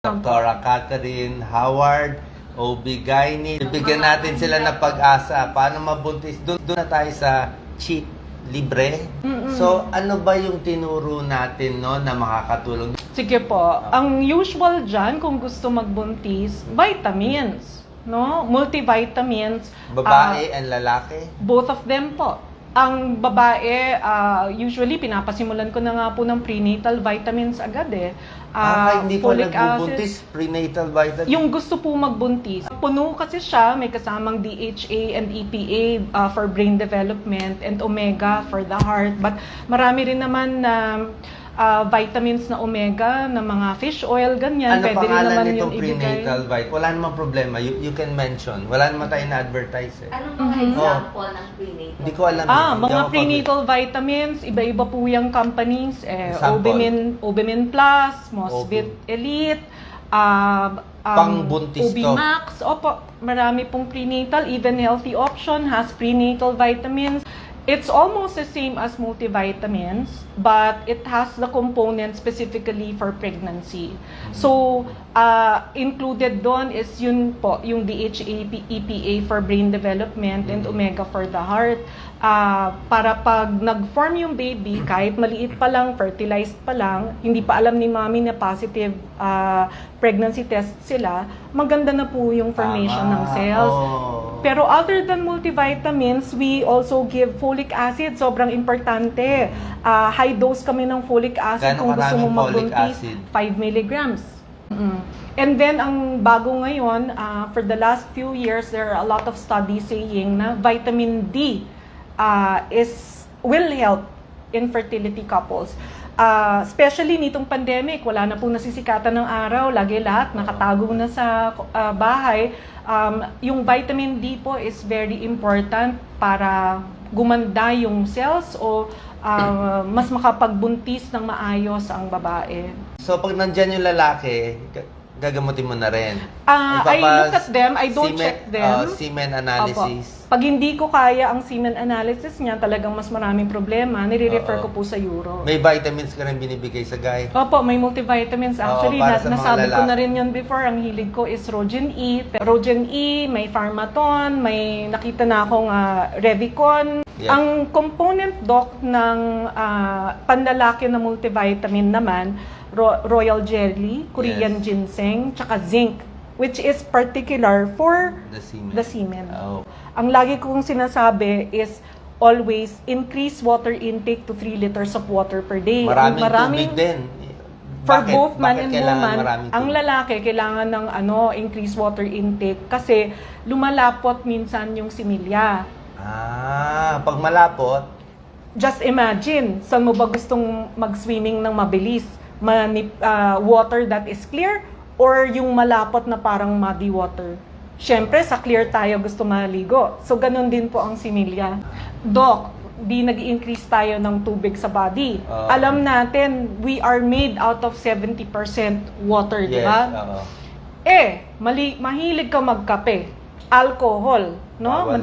Dr. Catherine Howard, OB-GYN. Bibigyan natin sila ng pag-asa. Paano mabuntis? Doon na tayo sa cheap, libre. So, ano ba yung tinuro natin no, na makakatulong? Sige po. Ang usual dyan, kung gusto magbuntis, vitamins. No? Multivitamins. Babae and lalaki? Both of them po. Ang babae, usually pinapasimulan ko na nga po ng prenatal vitamins agad eh. Hindi pa folic nagbubuntis, acid. prenatal vitamin? Yung gusto po magbuntis. Puno kasi siya, may kasamang DHA and EPA for brain development and omega for the heart. But marami rin naman na vitamins na omega, na mga fish oil, ganyan. Ano Pwede rin pangalan naman nitong yung ibigay. prenatal vitamin? Wala namang problema. You can mention. Wala naman tayo na-advertise eh. Anong mga example ng prenatal? Hindi ko alam. Hindi Mga ako prenatal vitamins, iba-iba po yung companies. Sample. Obimin Plus, Mosvit Elite, Pangbuntis to. Obimax. Opo, marami pong prenatal. Even Healthy Option has prenatal vitamins. It's almost the same as multivitamins, but it has the components specifically for pregnancy. So, included doon is yun po, yung DHA, EPA for brain development and omega for the heart. Para pag nag-form yung baby, kahit maliit pa lang, fertilized pa lang, hindi pa alam ni mommy na positive pregnancy test sila, maganda na po yung formation ng cells. Pero other than multivitamins, we also give folic acid. Sobrang importante. High dose kami ng folic acid. Gano'ng Kung gusto mo karaming folic magbuntis, acid? 5 milligrams. And then, ang bago ngayon, for the last few years, there are a lot of studies saying na vitamin D will help infertility couples. Especially nitong pandemic, wala na pong nasisikatan ng araw, lagi lahat nakatago na sa bahay. Yung vitamin D po is very important para gumanda yung cells o mas makapagbuntis ng maayos ang babae. So, pag nandyan yung lalaki, gagamutin mo na rin? I look at them, I don't check them. Semen analysis? Opo. Pag hindi ko kaya ang semen analysis niya, talagang mas maraming problema, nire-refer ko po sa Euro. May vitamins ka rin binibigay sa guy? Opo, may multivitamins. Actually, para sa mga nasabi ko lalaki. na rin yun before. Ang hilig ko is Rogen E. Rogen E, may Pharmaton, may nakita na akong Revicon. Yeah. Ang component doc ng panlalaki na multivitamin naman, Royal Jelly, Korean Ginseng, tsaka Zinc, which is particular for the semen. Ang lagi kong sinasabi is always increase water intake to 3 liters of water per day. Maraming tubig din. For both man and woman, ang tubig? lalaki kailangan ng increase water intake kasi lumalapot minsan yung similya. Pag malapot, Just imagine, saan mo ba gustong mag-swimming ng mabilis? Water that is clear or yung malapot na parang muddy water? Siyempre, sa clear tayo gusto maligo. So, ganun din po ang similya. Doc, di nag-increase tayo ng tubig sa body. Alam natin, we are made out of 70% water, di ba? Mahilig ka magkape. Alcohol, no?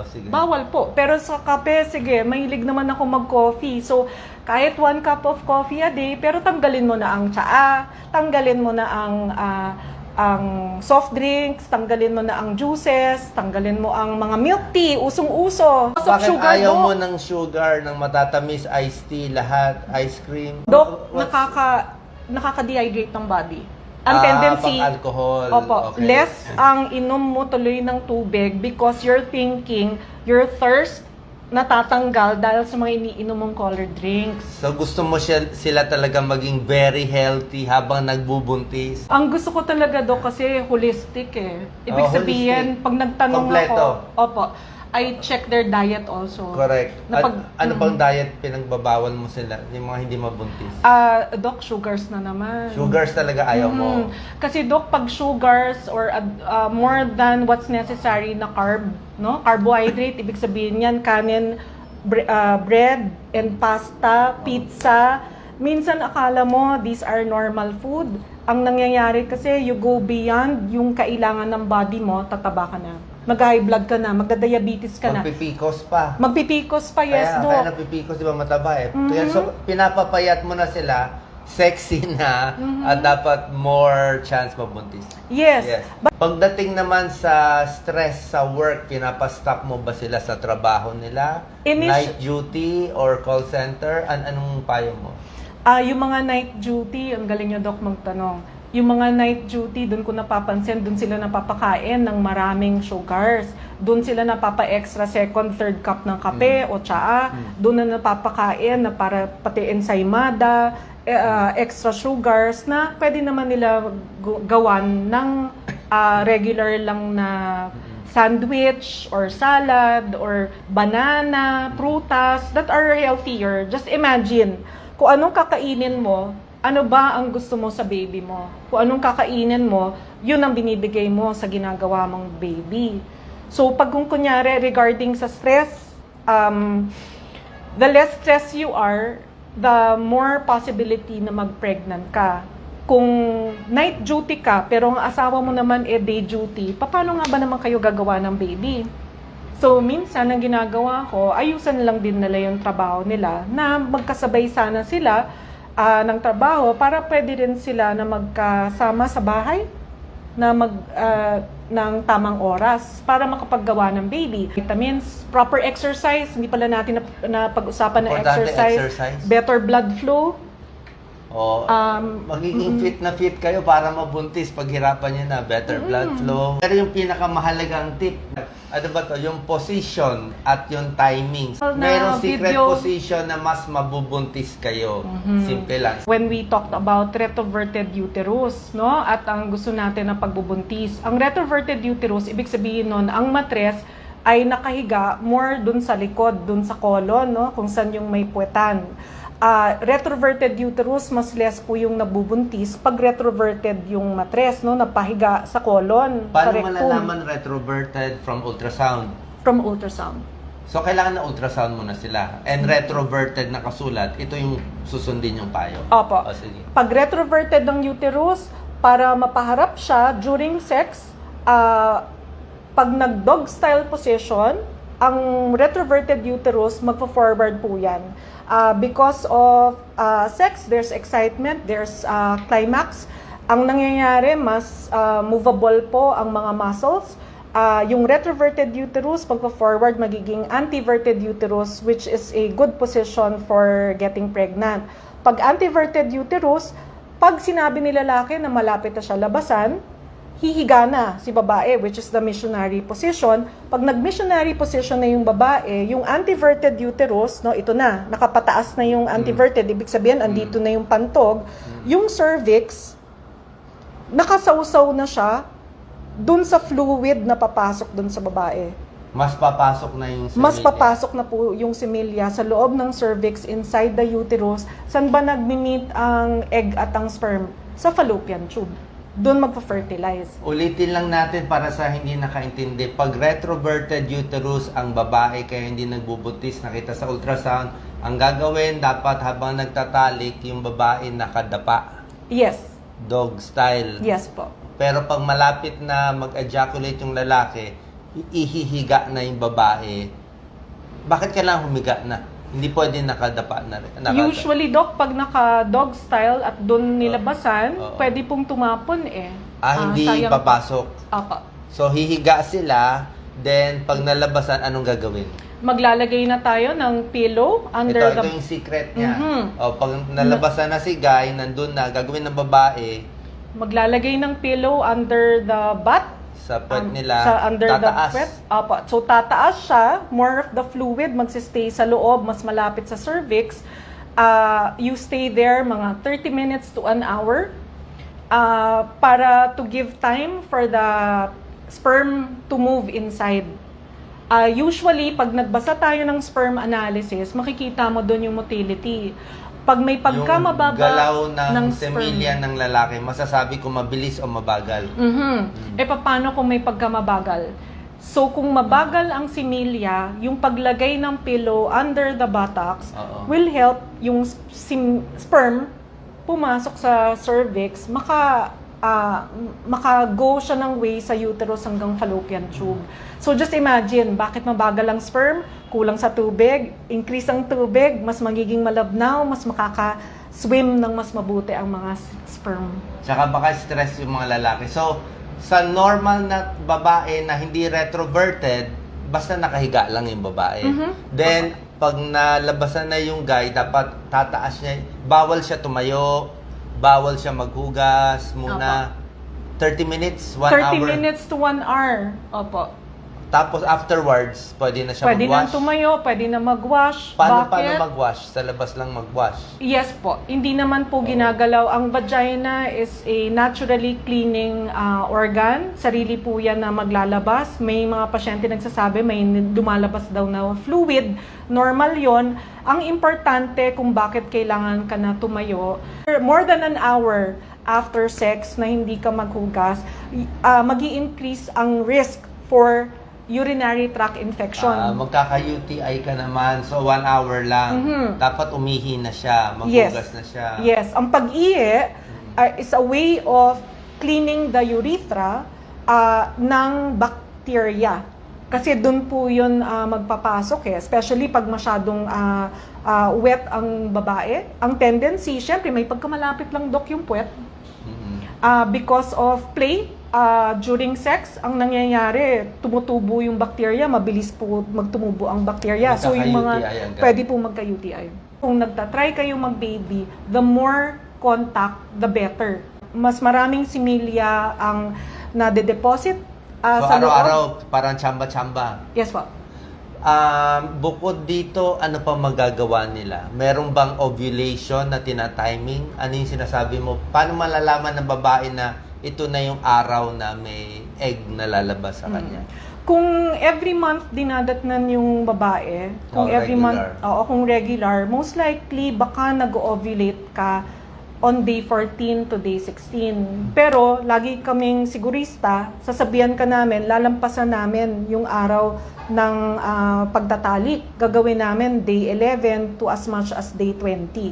Sige. Bawal po. Pero sa kape, sige, mahilig naman ako mag-coffee. So, kahit 1 cup of coffee a day, pero tanggalin mo na ang tsaa, tanggalin mo na ang soft drinks, tanggalin mo na ang juices, tanggalin mo ang mga milk tea, usong-uso. Bakit Sugar, ayaw Doc? mo ng sugar, ng matatamis, iced tea, lahat, ice cream? Doc, nakaka-dehydrate ng body. Ang tendency, pang-alcohol. opo, Okay. less ang inom mo tuloy ng tubig because you're thinking your thirst natatanggal dahil sa mga iniinom mong colored drinks. So gusto mo sila talaga maging very healthy habang nagbubuntis? Ang gusto ko talaga do kasi holistic eh. Ibig sabihin, holistic. pag nagtanong Kompleto. ako, opo, I check their diet also. Correct. Na Ano pang diet pinagbabawal mo sila, yung mga hindi mabuntis? Doc, sugars na naman. Sugars talaga ayaw mo? Kasi Doc, pag sugars or more than what's necessary na carb, no? Carbohydrate, ibig sabihin yan, kanin, bread and pasta, pizza. Minsan akala mo, these are normal food. Ang nangyayari kasi, you go beyond yung kailangan ng body mo, tataba ka na. Mag-high blood ka na, magda-diabetes ka na. Magpipikos pa. Magpipikos pa, yes, Doc. Kaya napipikos, di ba mataba eh. Kaya, so, pinapapayat mo na sila sexy na at dapat more chance mabuntis. Yes. But Pagdating naman sa stress sa work, pinapastop mo ba sila sa trabaho nila? Night duty or call center? Anong payo mo? yung mga night duty, ang galing nyo, Doc, magtanong. Yung mga night duty, doon ko napapansin, doon sila napapakain ng maraming sugars. Doon sila napapa-extra second, third cup ng kape o tsaa. Doon na napapakain na para pati ensaymada, extra sugars na pwede naman nila gawan ng regular lang na sandwich or salad or banana, prutas that are healthier. Just imagine, kung anong kakainin mo, ano ba ang gusto mo sa baby mo? Kung anong kakainin mo, yun ang binibigay mo sa ginagawa mong baby. So, pag kung kunyari regarding sa stress, the less stress you are, the more possibility na mag-pregnant ka. Kung night duty ka, pero ang asawa mo naman day duty, paano nga ba naman kayo gagawa ng baby? So, minsan, ang ginagawa ko, ayusan lang din nila yung trabaho nila na magkasabay sana sila ng trabaho para pwede rin sila na magkasama sa bahay na ng tamang oras para makapaggawa ng baby. Vitamins, proper exercise, hindi pala natin na pag-usapan ng exercise, better blood flow. Magiging fit na fit kayo para mabuntis paghirapan niyo na better blood flow. Pero yung pinakamahalagang tip, ano ba to? Yung position at yung timings. Mayroong secret position na mas mabubuntis kayo. Simple lang. When we talked about retroverted uterus, no? At ang gusto natin na pagbubuntis. Ang retroverted uterus, ibig sabihin nun, ang matres ay nakahiga more dun sa likod, dun sa colon, no? Kung saan yung may puwetan. Retroverted uterus, mas less po yung nabubuntis pag retroverted yung matres, no, napahiga sa colon, sa Paano rectum. malalaman retroverted from ultrasound? From ultrasound. So, kailangan na ultrasound muna sila. And retroverted na kasulat, ito yung susundin yung payo. Opo. Sige. Pag retroverted ng uterus, para mapaharap siya during sex, pag nag-dog style position, ang retroverted uterus, magpo-forward po yan. Because of sex, there's excitement, there's climax. Ang nangyayari, mas movable po ang mga muscles. Yung retroverted uterus, pagpa-forward, magiging antiverted uterus, which is a good position for getting pregnant. Pag antiverted uterus, pag sinabi ni lalaki na malapit na siya labasan, hihiga na si babae, which is the missionary position. Pag nag-missionary position na yung babae, yung antiverted uterus, no, ito na, nakapataas na yung antiverted, ibig sabihin, andito na yung pantog, yung cervix, nakasawsaw na siya dun sa fluid na papasok dun sa babae. Mas papasok na yung semilya. Mas papasok na po yung semilya sa loob ng cervix, inside the uterus. Saan ba nagmi-meet ang egg at ang sperm? Sa fallopian tube. Doon magpa-fertilize. Ulitin lang natin para sa hindi nakaintindi. Pag retroverted uterus ang babae kaya hindi nagbubuntis, nakita sa ultrasound, ang gagawin dapat habang nagtatalik yung babae nakadapa. Yes. Dog style. Yes po. Pero pag malapit na mag-ejaculate yung lalaki, ihihiga na yung babae. Bakit kailangan humiga na? Hindi pwede nakadapa na rin. Usually, Doc, pag naka-dog style at doon nilabasan, pwede pong tumapon eh. Hindi papasok. Apa. So, hihiga sila, then pag nalabasan, anong gagawin? Maglalagay na tayo ng pillow under Ito yung secret niya. Pag nalabasan na si Guy, nandun na, gagawin ng babae, maglalagay ng pillow under the butt. sa puwet nila, sa under tataas. the puwet. So tataas siya, more of the fluid magsistay sa loob, mas malapit sa cervix. You stay there mga 30 minutes to an hour para to give time for the sperm to move inside. Usually, pag nagbasa tayo ng sperm analysis, makikita mo doon yung motility. Pag may pagkamababa yung galaw ng sperm, semilya ng lalaki, masasabi kung mabilis o mabagal. Paano kung may pagkamabagal? So, kung mabagal ang semilya, yung paglagay ng pillow under the buttocks will help yung sperm pumasok sa cervix, maka-go siya ng way sa uterus hanggang fallopian tube. So, just imagine, bakit mabagal ang sperm? Kulang sa tubig, increase ang tubig, mas magiging malabnaw, mas swim ng mas mabuti ang mga sperm. Tsaka baka stress yung mga lalaki. So, sa normal na babae na hindi retroverted, basta nakahiga lang yung babae. Then, pag nalabasan na yung guy, dapat tataas niya. Bawal siya tumayo, bawal siya maghugas muna. 30 minutes, 1 hour. 30 minutes to 1 hour. Opo. Tapos afterwards, pwede na siya Pwede na mag-wash. tumayo, pwede na mag-wash. Paano Bakit? mag-wash? Sa labas lang mag-wash. Yes po. Hindi naman po ginagalaw. Ang vagina is a naturally cleaning organ. Sarili po yan na maglalabas. May mga pasyente nagsasabi may lumalabas daw na fluid. Normal yon. Ang importante kung bakit kailangan ka na tumayo, more than an hour after sex na hindi ka maghugas, mag-i-increase ang risk for urinary tract infection. Magkaka-UTI ka naman. So, 1 hour lang. Dapat umihi na siya. Maghugas na siya. Yes. Ang pag-ihi is a way of cleaning the urethra ng bacteria. Kasi doon po yun magpapasok eh. Especially pag masyadong wet ang babae. Ang tendency, syempre may pagkamalapit lang dok yung puwet. Because of play, during sex, ang nangyayari, tumutubo yung bacteria, mabilis po magtumubo ang bacteria. So yung mga, pwede po magka-UTI. Kung nagtatry kayo mag-baby, the more contact, the better. Mas maraming similya ang nade-deposit So, sa araw-araw, loob. parang tsamba-tsamba. Yes po. Bukod dito, ano pa magagawa nila? Meron bang ovulation na tina-timing? Ano yung sinasabi mo? Paano malalaman ng babae na ito na yung araw na may egg na lalabas sa kanya? Kung every month dinadatnan yung babae, kung every regular. month, kung regular, most likely baka nag-ovulate ka on day 14 to day 16. Pero lagi kaming sigurista, sasabihan ka namin, lalampasan namin yung araw ng pagtatalik. Gagawin namin day 11 to as much as day 20.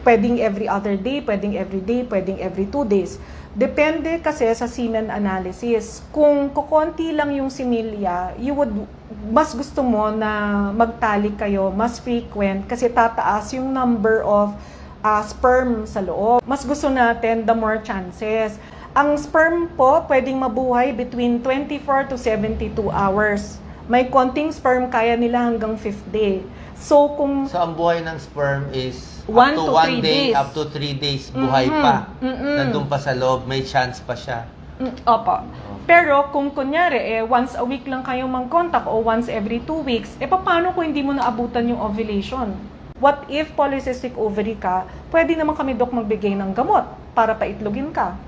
Pwedeng every other day, pwedeng every day, pwedeng every 2 days. Depende kasi sa semen analysis. Kung kukonti lang yung similya, mas gusto mo na magtalik kayo, mas frequent, kasi tataas yung number of sperm sa loob. Mas gusto natin, the more chances. Ang sperm po, pwedeng mabuhay between 24 to 72 hours. May konting sperm, kaya nila hanggang 5th day. So, kung So, ang buhay ng sperm is 1 up to to 1 3 day, days. up to 3 days, buhay pa. Nandun pa sa loob, may chance pa siya. Opo. Pero kung kunyari, once a week lang kayo mag-contact o once every 2 weeks, paano kung hindi mo naabutan yung ovulation? What if polycystic ovary ka? Pwede naman kami, Dok, magbigay ng gamot para paitlogin ka.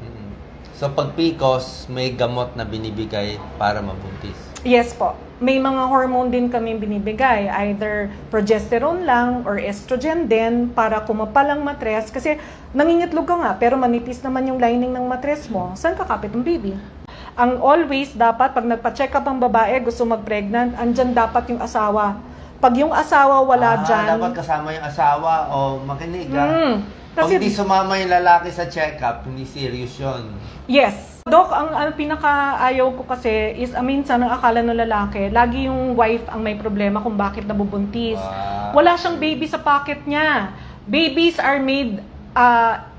So, pag PCOS, may gamot na binibigay para mabuntis. Yes po. May mga hormone din kami binibigay. Either progesterone lang or estrogen din para kumapal ang matres. Kasi nangingitlog ka nga, pero manipis naman yung lining ng matres mo. Saan kakapit ang baby? Ang always dapat, pag nagpa-check up ang babae, gusto mag-pregnant, andyan dapat yung asawa. Pag yung asawa wala dyan... Dapat kasama yung asawa o makinig Pag kasi, hindi sumama yung lalaki sa check-up, hindi serious yun. yes. Dok, ang pinaka-ayaw ko kasi is minsan ang akala ng lalaki, lagi yung wife ang may problema kung bakit nabubuntis. Wow. Wala siyang baby sa pocket niya. Babies are made,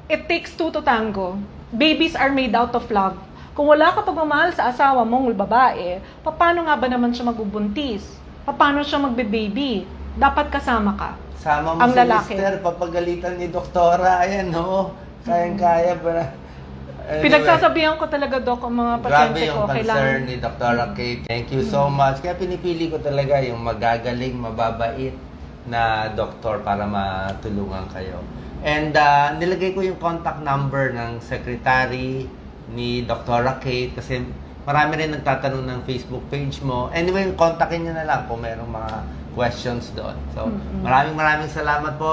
it takes two to tango. Babies are made out of love. Kung wala ka pagmamahal sa asawa mong babae, paano nga ba naman siya magbubuntis? Paano siya magbe-baby? Dapat kasama ka. Sama mo ang si lalaki. Mister, papagalitan ni Doktora. Ayan, no? Kayang-kaya para... Anyway, Pinagsasabihan ko talaga, Dok, ang mga grabe pasyente yung ko. concern ni Doktora Kate. Thank you so much. Kaya pinipili ko talaga yung magagaling, mababait na doktor para matulungan kayo. And nilagay ko yung contact number ng secretary ni Doktora Kate kasi marami rin nagtatanong ng Facebook page mo. Anyway, kontakin nyo na lang kung merong mga questions doon. So, maraming salamat po.